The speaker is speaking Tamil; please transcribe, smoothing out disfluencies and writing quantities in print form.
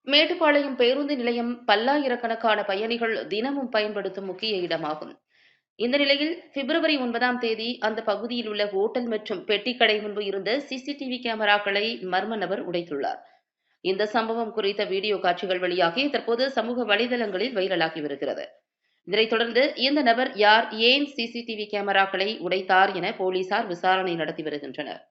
மேட்டுப்பாளையம் பேருந்து நிலையம் பல்லாயிரக்கணக்கான பயணிகள் தினமும் பயன்படுத்தும் முக்கிய இடமாகும். இந்த நிலையில் பிப்ரவரி 9ஆம் தேதி அந்த பகுதியில் உள்ள ஓட்டல் மற்றும் பெட்டிக்கடை முன்பு இருந்த சிசிடிவி கேமராக்களை மர்ம நபர் உடைத்துள்ளார். இந்த சம்பவம் குறித்த வீடியோ காட்சிகள் வெளியாகி தற்போது சமூக வலைதளங்களில் வைரலாகி வருகிறது. இதனைத் தொடர்ந்து இந்த நபர் யார், ஏன் சிசிடிவி கேமராக்களை உடைத்தார் என போலீசார் விசாரணை நடத்தி வருகின்றனர்.